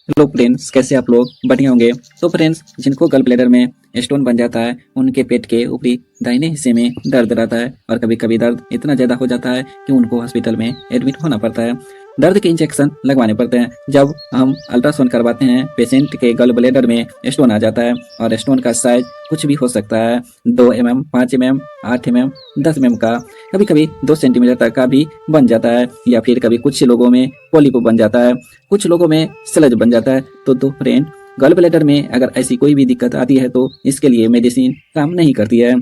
Hello friends, कैसे आप लोग? बढ़िया होंगे। तो फ्रेंड्स, जिनको गल ब्लैडर में स्टोन बन जाता है उनके पेट के ऊपरी दाहिने हिस्से में दर्द रहता है और कभी कभी दर्द इतना ज़्यादा हो जाता है कि उनको हॉस्पिटल में एडमिट होना पड़ता है। दर्द के इंजेक्शन लगवाने पड़ते हैं। जब हम अल्ट्रासाउंड करवाते हैं पेशेंट के गल ब्लैडर में स्टोन आ जाता है और स्टोन का साइज कुछ भी हो सकता है, 2 mm, 5 mm, 8 mm, 10 mm का, कभी कभी 2 सेंटीमीटर तक का भी बन जाता है, या फिर कभी कुछ लोगों में पॉलिप बन जाता है, कुछ लोगों में स्लज बन जाता है। तो फ्रेंड, गल ब्लैडर में अगर ऐसी कोई भी दिक्कत आती है तो इसके लिए मेडिसिन काम नहीं करती है।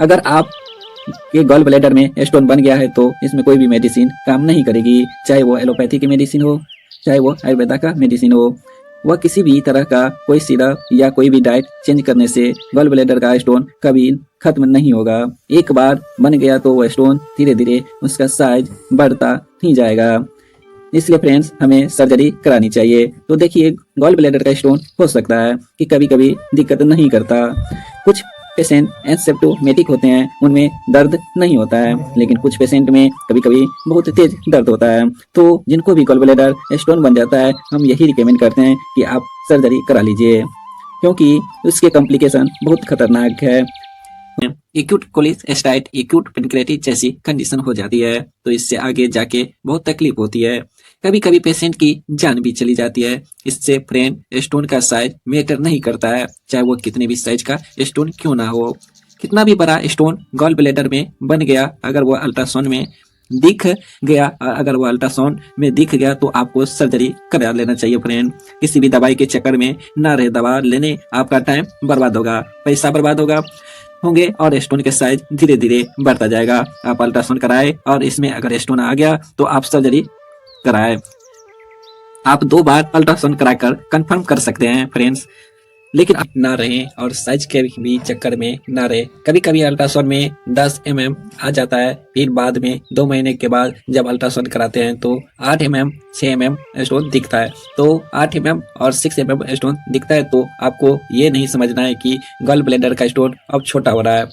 अगर आप के गल ब्लैडर में स्टोन बन गया है तो इसमें कोई भी मेडिसिन काम नहीं करेगी, चाहे वो एलोपैथी की मेडिसिन हो, चाहे वो आयुर्वेदा का मेडिसिन हो। वह किसी भी तरह का कोई सिरप या कोई भी डाइट चेंज करने से गल ब्लैडर का स्टोन कभी खत्म नहीं होगा। एक बार बन गया तो वह स्टोन धीरे धीरे उसका साइज बढ़ता ही जाएगा। इसलिए फ्रेंड्स, हमें सर्जरी करानी चाहिए। तो देखिए, गॉल ब्लैडर का स्टोन हो सकता है कि कभी कभी दिक्कत नहीं करता। कुछ पेशेंट एसिम्प्टोमेटिक होते हैं, उनमें दर्द नहीं होता है, लेकिन कुछ पेशेंट में कभी कभी बहुत तेज दर्द होता है। तो जिनको भी गॉल ब्लैडर स्टोन बन जाता है, हम यही रिकमेंड करते हैं कि आप सर्जरी करा लीजिए, क्योंकि उसके कॉम्प्लिकेशन बहुत खतरनाक है। एक्यूट कोलेस्टाइट, एक्यूट पेनक्रेटिस जैसी कंडीशन हो जाती है, तो इससे आगे जाके बहुत तकलीफ होती है। कभी कभी पेशेंट की जान भी चली जाती है। इससे फ्रेंड, स्टोन का साइज मैटर नहीं करता है, चाहे वो कितने भी साइज का स्टोन क्यों ना हो। कितना भी बड़ा स्टोन गॉल ब्लैडर में बन गया, अगर वो अल्ट्रासाउंड में दिख गया अगर वो अल्ट्रासाउंड में दिख गया तो आपको सर्जरी करा लेना चाहिए फ्रेंड। किसी भी दवाई के चक्कर में ना रहे, दवा लेने आपका टाइम बर्बाद होगा, पैसा बर्बाद होंगे और स्टोन के साइज धीरे धीरे बढ़ता जाएगा। आप अल्ट्रासाउंड कराए और इसमें अगर स्टोन आ गया तो आप सर्जरी कराए। आप 2 बार अल्ट्रासाउंड कराकर कंफर्म कर सकते हैं फ्रेंड्स, लेकिन आप ना रहें और साइज के भी चक्कर में ना रहे। कभी कभी अल्ट्रासाउंड में 10 mm आ जाता है, फिर बाद में 2 महीने के बाद जब अल्ट्रासाउंड कराते हैं तो 8 mm, 6 mm स्टोन दिखता है। तो 8 mm और 6 mm स्टोन दिखता है तो आपको ये नहीं समझना है कि गल ब्लैडर का स्टोन अब छोटा हो रहा है।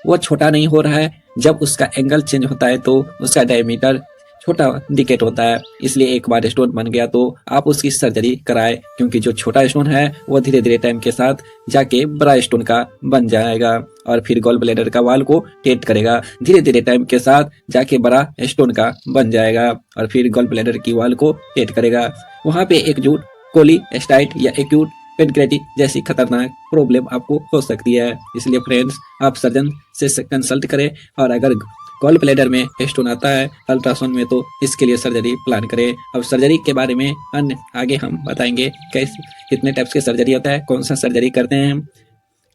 वो छोटा नहीं हो रहा है, जब उसका एंगल चेंज होता है तो उसका डायमीटर छोटा इंडिकेट होता है। इसलिए एक बार स्टोन बन गया तो आप उसकी सर्जरी कराए, क्योंकि जो छोटा स्टोन है वो धीरे धीरे टाइम के साथ जाके बड़ा स्टोन का बन जाएगा और फिर गॉल ब्लैडर का वाल को टेट करेगा। धीरे धीरे टाइम के साथ जाके बड़ा स्टोन का बन जाएगा और फिर गॉल ब्लैडर की वाल को टेट करेगा। वहाँ पे एकजूट कोलेस्टाइट या एक्यूट पेनक्रेटिस जैसी खतरनाक प्रॉब्लम आपको हो सकती है। इसलिए फ्रेंड्स, आप सर्जन से कंसल्ट करें और अगर गॉल ब्लैडर में स्टोन आता है अल्ट्रासाउंड में तो इसके लिए सर्जरी प्लान करें। अब सर्जरी के बारे में अन्य आगे हम बताएंगे, कैसे कितने टाइप्स की सर्जरी होता है, कौन सा सर्जरी करते हैं हम,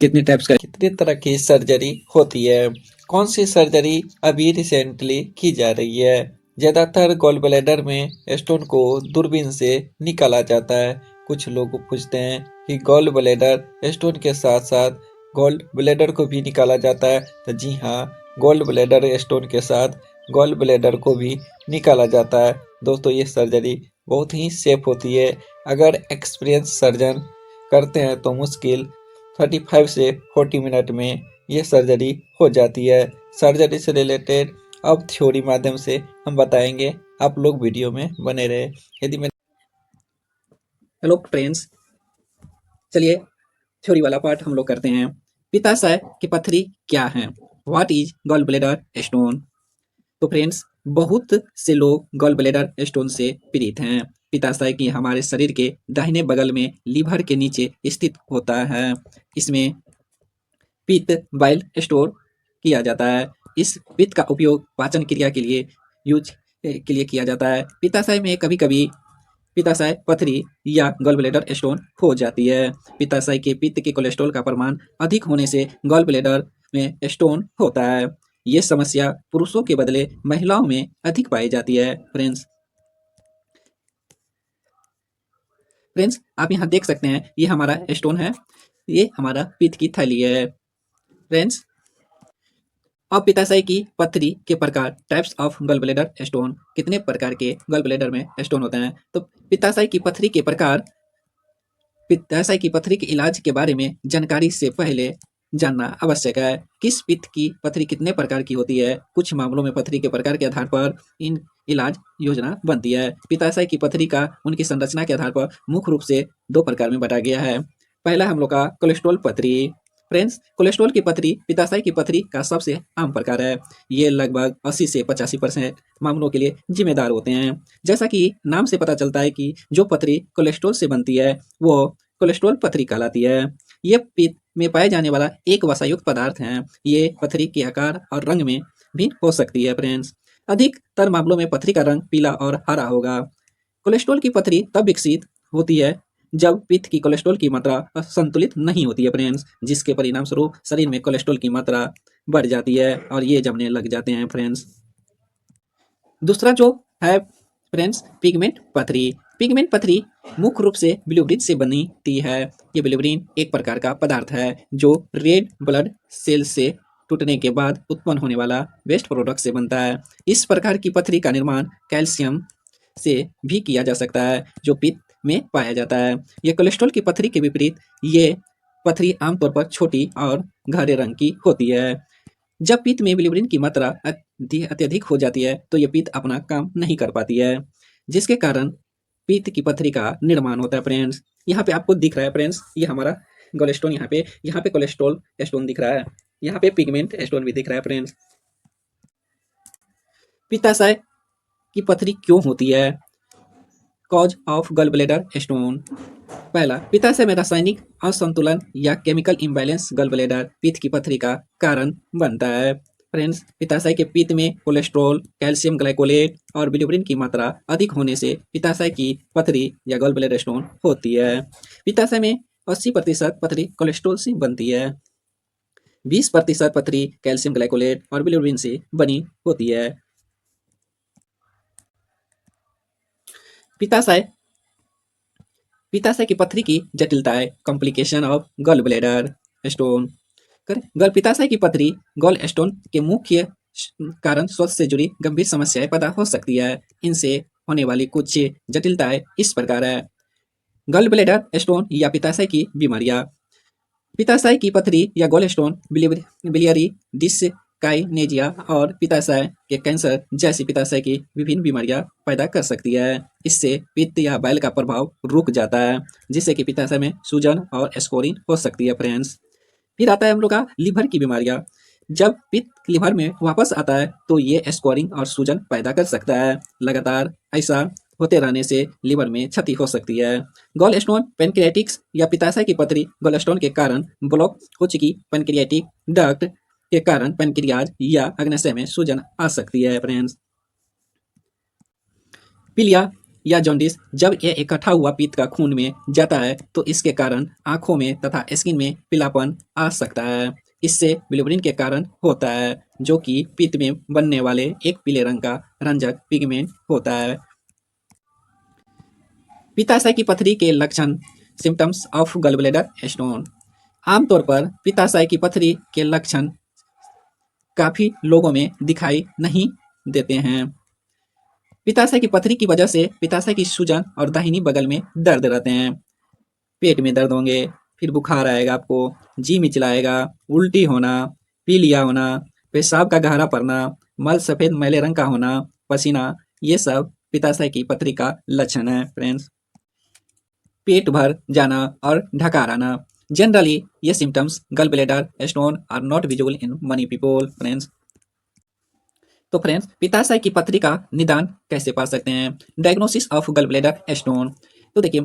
कितने टाइप्स का, कितने तरह की सर्जरी होती है, कौन सी सर्जरी अभी रिसेंटली की जा रही है। ज्यादातर गॉल ब्लैडर में स्टोन को दूरबीन से निकाला जाता है। कुछ लोग पूछते हैं कि गॉल ब्लैडर स्टोन के साथ साथ गॉल ब्लैडर को भी निकाला जाता है, तो जी हाँ, गॉल ब्लैडर स्टोन के साथ गॉल ब्लैडर को भी निकाला जाता है। दोस्तों, ये सर्जरी बहुत ही सेफ होती है। अगर एक्सपीरियंस सर्जन करते हैं तो मुश्किल 35 से 40 मिनट में ये सर्जरी हो जाती है। सर्जरी से रिलेटेड अब थ्योरी माध्यम से हम बताएंगे, आप लोग वीडियो में बने रहे। यदि मैं हेलो फ्रेंड्स, चलिए थ्योरी वाला पार्ट हम लोग करते हैं। पित्ताशय की पत्थरी क्या है? What is gall bladder stone? तो फ्रेंड्स, बहुत से लोग गॉल ब्लैडर स्टोन से पीड़ित हैं। पित्ताशय की हमारे शरीर के दाहिने बगल में लीवर के नीचे स्थित होता है। इसमें पित्त बाइल स्टोर किया जाता है। इस पित्त का उपयोग पाचन क्रिया के लिए किया जाता है। पित्ताशय में कभी कभी पित्ताशय पथरी या गॉल ब्लैडर स्टोन हो जाती है। पित्ताशय के पित्त के कोलेस्ट्रॉल का परिमाण अधिक होने से गॉल ब्लैडर में स्टोन होता है। ये समस्या पुरुषों के बदले महिलाओं में अधिक पाई जाती है। फ्रेंड्स, आप यहाँ देख सकते हैं, ये हमारा स्टोन है, ये हमारा पित्त की थैली है। फ्रेंड्स, अब पित्ताशय की पथरी के प्रकार, types of gall bladder stone, कितने प्रकार के गॉल ब्लैडर में स्टोन होते हैं। तो पित्ताशय की पथरी के प्रकार, पित्ताशय की पथरी के इलाज के बारे में जानकारी से पहले जानना आवश्यक है। किस पित्त की पथरी कितने प्रकार की होती है? कुछ मामलों में पथरी के प्रकार के आधार पर इन इलाज योजना बनती है। पित्ताशय की पथरी का उनकी संरचना के आधार पर मुख्य रूप से 2 प्रकार में बाँटा गया है। पहला हम लोग का कोलेस्ट्रॉल पथरी। फ्रेंड्स, कोलेस्ट्रॉल की पथरी पित्ताशय की पथरी का सबसे आम प्रकार है। ये लगभग 80 से 85% मामलों के लिए जिम्मेदार होते हैं। जैसा कि नाम से पता चलता है कि जो पथरी कोलेस्ट्रॉल से बनती है, वो कोलेस्ट्रॉल पथरी कहलाती है। ये पित्त में पाए जाने वाला एक वसायुक्त पदार्थ है। ये पथरी के आकार और रंग में भिन्न हो सकती है फ्रेंड्स। अधिकतर मामलों में पथरी का रंग पीला और हरा होगा। कोलेस्ट्रॉल की पथरी तब विकसित होती है जब पित्त की कोलेस्ट्रॉल की मात्रा संतुलित नहीं होती है फ्रेंड्स, जिसके परिणाम स्वरूप शरीर में कोलेस्ट्रॉल की मात्रा बढ़ जाती है और ये जमने लग जाते हैं फ्रेंड्स। दूसरा जो है फ्रेंड्स, पिगमेंट पथरी। पिगमेंट पथरी मुख्य रूप से बिलिरुबिन से बनती है। ये बिलिरुबिन एक प्रकार का पदार्थ है जो रेड ब्लड सेल से टूटने के बाद उत्पन्न होने वाला वेस्ट प्रोडक्ट से बनता है। इस प्रकार की पथरी का निर्माण कैल्शियम से भी किया जा सकता है जो पित्त में पाया जाता है। ये कोलेस्ट्रॉल की पथरी के विपरीत ये पथरी आमतौर पर छोटी और गहरे रंग की होती है। जब पित्त में बिलिरुबिन की मात्रा अत्यधिक हो जाती है तो ये पित्त अपना काम नहीं कर पाती है, जिसके कारण पित्त की पथरी का निर्माण होता है फ्रेंड्स। यहाँ पे आपको दिख रहा है फ्रेंड्स, ये हमारा गॉलस्टोन यहाँ पे कोलेस्ट्रॉल स्टोन दिख रहा है, यहाँ पे पिगमेंट स्टोन भी दिख रहा है फ्रेंड्स। पित्ताशय की पथरी क्यों होती है? Cause of gall bladder stone. पहला, पित्ताशय में रासायनिक असंतुलन या केमिकल इम्बैलेंस गल ब्लैडर पित्त की पथरी का कारण बनता है। फ्रेंड्स, पित्ताशय के पित्त में कोलेस्ट्रॉल, कैल्शियम ग्लाइकोलेट और बिलिरुबिन की मात्रा अधिक होने से पित्ताशय की पथरी या गल ब्लैडर स्टोन होती है। पित्ताशय में 80% पथरी कोलेस्ट्रॉल से बनती है। 20% पथरी कैल्शियम ग्लाइकोलेट और बिलिरुबिन से बनी होती है। पित्ताशय पित्ताशय की पथरी की जटिलताएं, complication of gall bladder stone. Gall पित्ताशय की पथरी गॉल स्टोन के मुख्य कारण स्वास्थ्य से जुड़ी गंभीर समस्याएं पैदा हो सकती है। इनसे होने वाली कुछ जटिलताएं इस प्रकार है। गॉल ब्लैडर स्टोन या पित्ताशय की बीमारियां। पित्ताशय की पथरी या गॉल स्टोन बिलियरी डिसकाइनेजिया और पित्ताशय के कैंसर जैसी पित्ताशय की विभिन्न बीमारियां पैदा कर सकती है। इससे पित्त या बैल का प्रभाव रुक जाता है, जिससे कि पित्ताशय में सूजन और स्कोरिंग हो सकती है फ्रेंड्स। फिर आता है हम लोग का लिवर की बीमारियां। जब पित्त लिवर में वापस आता है तो ये स्कोरिंग और सूजन पैदा कर सकता है। लगातार ऐसा होते रहने से लिवर में क्षति हो सकती है। गॉल स्टोन पेनक्रियाटिक्स या पित्ताशय की पथरी गॉल स्टोन के कारण ब्लॉक हो चुकी पेनक्रियाटिक डक्ट के कारण पेनक्रियाज या अग्नाशय में सूजन आ सकती है फ्रेंड्स। पीलिया या जॉन्डिस, जब यह इकट्ठा हुआ पित्त का खून में जाता है तो इसके कारण आंखों में तथा स्किन में पीलापन आ सकता है। इससे बिलिरुबिन के कारण होता है, जो कि पित्त में बनने वाले एक पीले रंग का रंजक पिगमेंट होता है। पित्ताशय की पथरी के लक्षण, symptoms of gall bladder stone. आमतौर पर पित्ताशय की पथरी के लक्षण काफी लोगों में दिखाई नहीं देते हैं। पित्ताशय की पथरी की वजह से पित्ताशय की सूजन और दाहिनी बगल में दर्द रहते हैं। पेट में दर्द होंगे, फिर बुखार आएगा आपको, जी मिचलाएगा, उल्टी होना, पीलिया होना, पेशाब का गहरा पड़ना, मल सफेद मैले रंग का होना, पसीना, ये सब पित्ताशय की पथरी का लक्षण है फ्रेंड्स। पेट भर जाना और ढकार आना। जनरली ये symptoms gall bladder stone are not visible in many people friends. तो फ्रेंड्स, पित्ताशय की पथरी का निदान कैसे पा सकते हैं? Diagnosis of gall bladder stone. तो देखिए,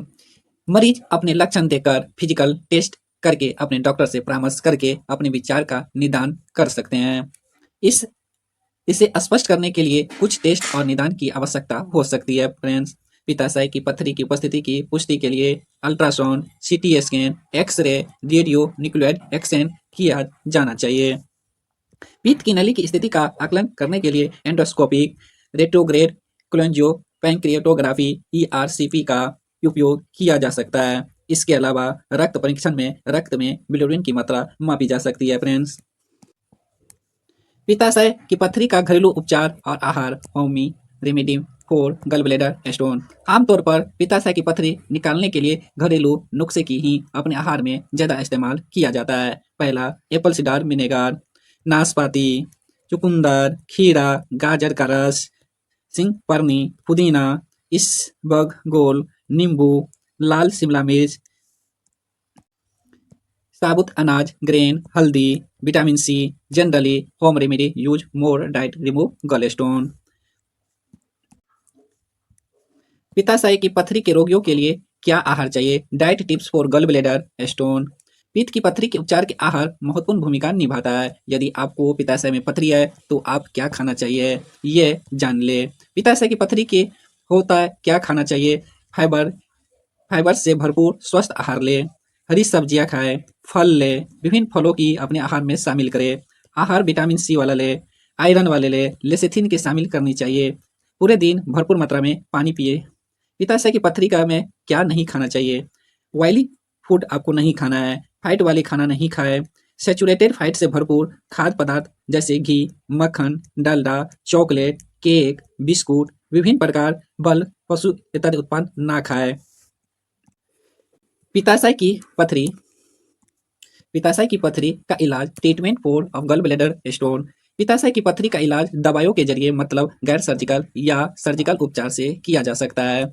मरीज अपने लक्षण देखकर फिजिकल टेस्ट करके अपने डॉक्टर से परामर्श करके अपने विचार का निदान कर सकते हैं। इसे स्पष्ट करने के लिए कुछ टेस्ट और निदान की आवश्यकता हो सकती है फ्रेंड्स। पित्ताशय की पथरी की उपस्थिति की पुष्टि के लिए ultrasound, CT scan, x ray, radio nuclear exchange किया जाना चाहिए। पित्त की नली की स्थिति का आकलन करने के लिए एंडोस्कोपिक, रेट्रोग्रेड कोलेंजियो पैंक्रियाटोग्राफी ERCP का उपयोग किया जा सकता है। इसके अलावा रक्त परीक्षण में रक्त में बिलिरुबिन की मात्रा मापी जा सकती है फ्रेंड्स। पित्ताशय की पथरी का घरेलू उपचार और आहार, Homi remedy for gall bladder stone. आमतौर पर पित्ताशय की पथरी निकालने के लिए घरेलू नुस्खे की ही अपने आहार में ज़्यादा इस्तेमाल किया जाता है। पहला, एप्पल सिडार विनेगर, नाशपाती, चुकंदर, खीरा, गाजर का रस, सिंगपरनी, पुदीना, इसबगोल, नींबू, लाल शिमला मिर्च, साबुत अनाज, ग्रेन, हल्दी, vitamin C. Generally home remedy use more diet remove gallstone. पित्ताशय की पथरी के रोगियों के लिए क्या आहार चाहिए? Diet tips for gall bladder stone. पित्त की पथरी के उपचार के आहार महत्वपूर्ण भूमिका निभाता है। यदि आपको पित्ताशय में पथरी है तो आप क्या खाना चाहिए, ये जान ले। पित्ताशय की पथरी के होता है क्या खाना चाहिए? फाइबर फाइबर से भरपूर स्वस्थ आहार ले, हरी सब्जियां खाएं, फल ले, विभिन्न फलों की अपने आहार में शामिल करें। आहार विटामिन सी वाला ले, आयरन वाले ले, लेसिथिन के शामिल करनी चाहिए। पूरे दिन भरपूर मात्रा में पानी पिए। पित्ताशय की पथरी का में क्या नहीं खाना चाहिए? ऑयली फूड आपको नहीं खाना है, फैट वाली खाना नहीं खाए, सेचुरेटेड फैट से भरपूर खाद्य पदार्थ जैसे घी, मक्खन, डालडा, चॉकलेट, केक, बिस्कुट, विभिन्न प्रकार बल पशु इत्यादि उत्पाद ना खाए। पित्ताशय की पथरी पित्ताशय की पथरी का इलाज treatment for of gall bladder stone. पित्ताशय की पथरी का इलाज दवाइयों के जरिए मतलब गैर सर्जिकल या सर्जिकल उपचार से किया जा सकता है।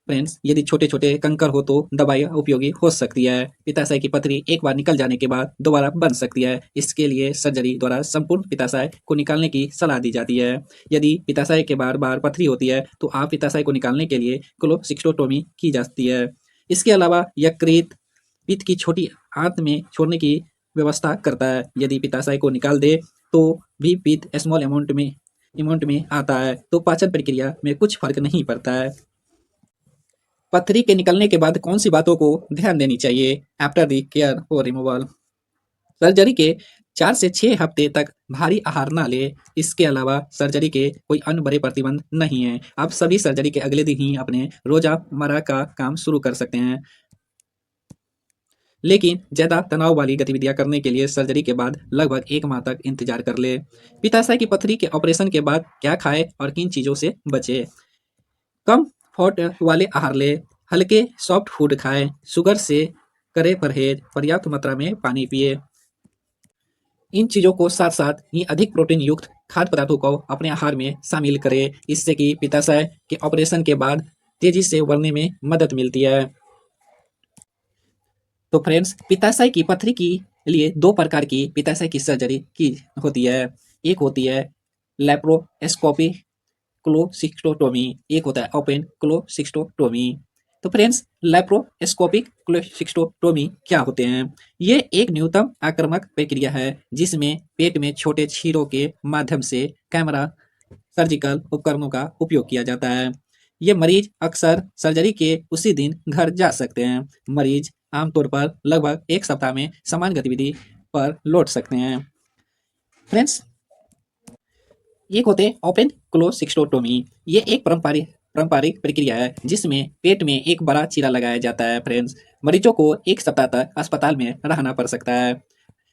फ्रेंड्स, यदि छोटे छोटे कंकर हो तो दवाइयाँ उपयोगी हो सकती है। पित्ताशय की पथरी एक बार निकल जाने के बाद दोबारा बन सकती है। इसके लिए सर्जरी द्वारा संपूर्ण पित्ताशय को निकालने की सलाह दी जाती है। यदि पित्ताशय के बार बार पथरी होती है तो आप पित्ताशय को निकालने के लिए कोलोसिस्टोटोमी की जाती है। इसके अलावा यकृत पित्त की छोटी आंत में छोड़ने की व्यवस्था करता है। यदि पित्ताशय को निकाल दे तो भी पित्त स्मॉल अमाउंट में आता है तो पाचन प्रक्रिया में कुछ फर्क नहीं पड़ता है। पथरी के निकलने के बाद कौन सी बातों को ध्यान देनी चाहिए? आफ्टर द केयर और रिमूवल। सर्जरी के 4 से 6 हफ्ते तक भारी आहार ना ले। इसके अलावा सर्जरी के कोई अन्य बड़े प्रतिबंध नहीं है। आप सभी सर्जरी के अगले दिन ही अपने रोजमर्रा का काम शुरू कर सकते हैं। लेकिन ज़्यादा तनाव वाली गतिविधियां करने के लिए सर्जरी के बाद लगभग 1 माह तक इंतजार कर ले। पित्ताशय की पथरी के ऑपरेशन के बाद क्या खाए और किन चीज़ों से बचे? कम फैट वाले आहार ले, हल्के सॉफ्ट फूड खाएं, शुगर से करें परहेज, पर्याप्त मात्रा में पानी पिए। इन चीज़ों को साथ साथ ही अधिक प्रोटीन युक्त खाद्य पदार्थों को अपने आहार में शामिल करें। इससे कि पित्ताशय के ऑपरेशन के बाद तेजी से उबरने में मदद मिलती है। तो फ्रेंड्स, पित्ताशय की पथरी के लिए 2 प्रकार की पित्ताशय की सर्जरी की होती है। एक होती है लैप्रोस्कोपी कोलोसिस्टोटोमी, एक होता है ओपन कोलोसिस्टोटोमी। तो फ्रेंड्स, लैप्रोस्कोपिक कोलोसिस्टोटोमी क्या होते हैं? ये एक न्यूनतम आक्रामक प्रक्रिया है जिसमें पेट में छोटे छीरों के माध्यम से कैमरा सर्जिकल उपकरणों का उपयोग किया जाता है। ये मरीज अक्सर सर्जरी के उसी दिन घर जा सकते हैं। मरीज आमतौर पर लगभग 1 सप्ताह में सामान्य गतिविधि पर लौट सकते हैं। फ्रेंड्स, एक होते हैं ओपन कोलोसिस्टोटोमी। ये एक पारंपरिक प्रक्रिया है जिसमें पेट में एक बड़ा चीरा लगाया जाता है। फ्रेंड्स, मरीजों को 1 सप्ताह तक अस्पताल में रहना पड़ सकता है।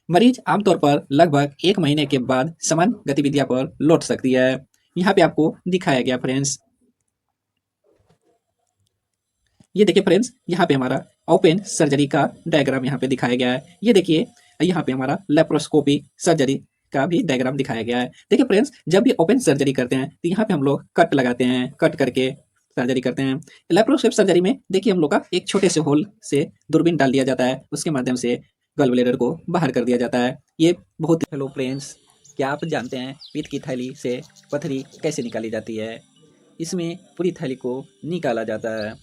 मरीज आमतौर पर लगभग 1 महीने के बाद सामान्य गतिविधियां पर लौट सकती है। यहाँ पे आपको दिखाया गया फ्रेंड्स। ये देखिए फ्रेंड्स, यहाँ पे हमारा ओपन सर्जरी का डायग्राम यहाँ पे दिखाया गया है। ये देखिए, यहाँ पे हमारा लेप्रोस्कोपी सर्जरी का भी डायग्राम दिखाया गया है। देखिए फ्रेंड्स, जब भी ओपन सर्जरी करते हैं तो यहाँ पे हम लोग कट लगाते हैं, कट करके सर्जरी करते हैं। लेप्रोस्कोपी सर्जरी में देखिए हम लोग का एक छोटे से होल से दूरबीन डाल दिया जाता है, उसके माध्यम से गल ब्लैडर को बाहर कर दिया जाता है। ये बहुत हेलो फ्रेंड्स, क्या आप जानते हैं पित्त की थैली से पथरी कैसे निकाली जाती है? इसमें पूरी थैली को निकाला जाता है।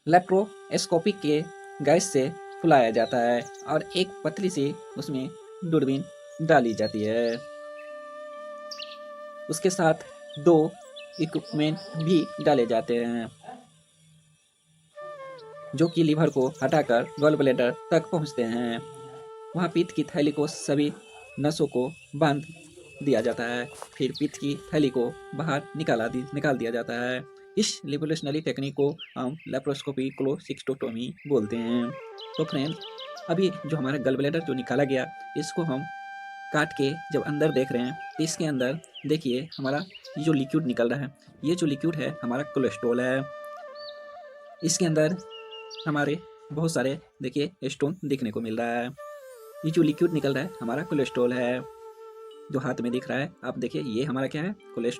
लेप्रोस्कोपी के गैस से फुलाया जाता है और एक पतली सी उसमें दूरबीन डाली जाती है। उसके साथ 2 इक्विपमेंट भी डाले जाते हैं जो कि लीवर को हटाकर गॉल ब्लैडर तक पहुंचते हैं। वहाँ पित्त की थैली को सभी नसों को बांध दिया जाता है। फिर पित्त की थैली को बाहर निकाल दिया जाता है। इस लिबोरेशनरी टेक्निक को हम लेप्रोस्कोपी कोलोसिस्टोटोमी बोलते हैं। तो फ्रेंड्स, अभी जो हमारा गल ब्लैडर जो निकाला गया, इसको हम काट के जब अंदर देख रहे हैं तो इसके अंदर देखिए हमारा ये जो लिक्विड निकल रहा है, ये जो लिक्विड है हमारा कोलेस्ट्रॉल है। इसके अंदर हमारे बहुत सारे देखिए स्टोन दिखने को मिल रहा है। ये जो लिक्विड निकल रहा है हमारा कोलेस्ट्रॉल है, जो हाथ में दिख रहा है। आप देखिए ये हमारा क्या है, कोलेस्ट्रॉल।